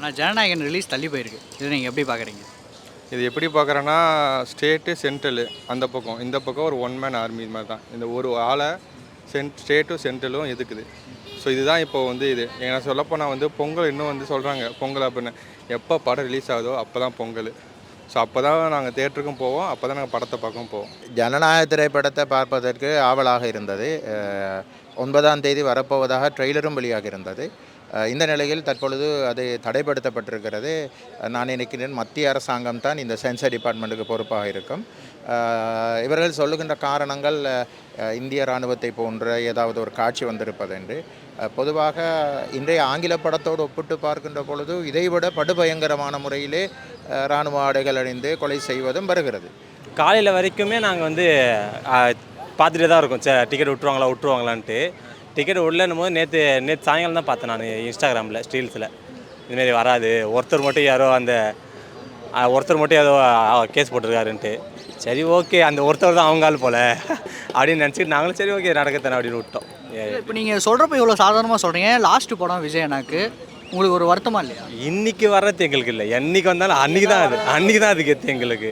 ஆனால் ஜனநாயகன் ரிலீஸ் தள்ளி போயிருக்கு. இதை நீங்கள் எப்படி பார்க்குறீங்க? இது எப்படி பார்க்குறேன்னா, ஸ்டேட்டு சென்ட்ரலு அந்த பக்கம், இந்த பக்கம் ஒரு ஒன் மேன் ஆர்மி மாதிரி தான். இந்த ஒரு ஆளை ஸ்டேட்டும் சென்ட்ரலும் எதுக்குது. ஸோ இதுதான் இப்போ வந்து இது ஏன்னா சொல்லப்போனால் வந்து பொங்கல் இன்னும் வந்து சொல்கிறாங்க பொங்கல் அப்படின்னு. எப்போ படம் ரிலீஸ் ஆகுதோ அப்போ தான் பொங்கல். ஸோ அப்போ தான் நாங்கள் தேட்டருக்கும் போவோம், அப்போ தான் நாங்கள் படத்தை பார்க்கவும் போவோம். ஜனநாயக திரைப்படத்தை பார்ப்பதற்கு ஆவலாக இருந்தது. 9ஆம் தேதி வரப்போவதாக ட்ரெய்லரும் வெளியாக இருந்தது. இந்த நிலையில் தற்பொழுது அது தடைப்படுத்தப்பட்டிருக்கிறது. நான் நினைக்கிறேன் மத்திய அரசாங்கம் தான் இந்த சென்சார் டிபார்ட்மெண்ட்டுக்கு பொறுப்பாக இருக்கும். இவர்கள் சொல்லுகின்ற காரணங்கள் இந்திய இராணுவத்தை போன்ற ஏதாவது ஒரு காட்சி வந்திருப்பது என்று. பொதுவாக இன்றைய ஆங்கில படத்தோடு ஒப்பிட்டு பார்க்கின்ற பொழுது இதைவிட படுபயங்கரமான முறையிலே இராணுவ ஆடைகள் அணிந்து கொலை செய்வதும் வருகிறது. காலையில் வரைக்குமே நாங்கள் வந்து பார்த்துட்டே தான் இருக்கோம். டிக்கெட் விட்டுருவாங்களான்ட்டு. டிக்கெட் விடலன்னும் போது நேற்று சாயங்காலம் தான் பார்த்தேன் நான் இன்ஸ்டாகிராமில் ஸ்டீல்ஸில் இதுமாரி வராது, ஒருத்தர் மட்டும் ஏதோ கேஸ் போட்டிருக்காருன்ட்டு. சரி ஓகே, அந்த ஒருத்தர் தான் அவங்க ஆள் போல் அப்படின்னு நினச்சிட்டு நாங்களும் சரி ஓகே நடக்கத்தானே அப்படின்னு விட்டோம். இப்போ நீங்கள் சொல்கிறப்ப இவ்வளோ சாதாரணமாக சொல்கிறீங்க. லாஸ்ட்டு படம் விஜய் எனக்கு உங்களுக்கு ஒரு வருத்தமாக இல்லையா? இன்றைக்கி வர்றது எங்களுக்கு இல்லை, என்றைக்கு வந்தாலும் அன்றைக்கி தான் அது கெத்து எங்களுக்கு.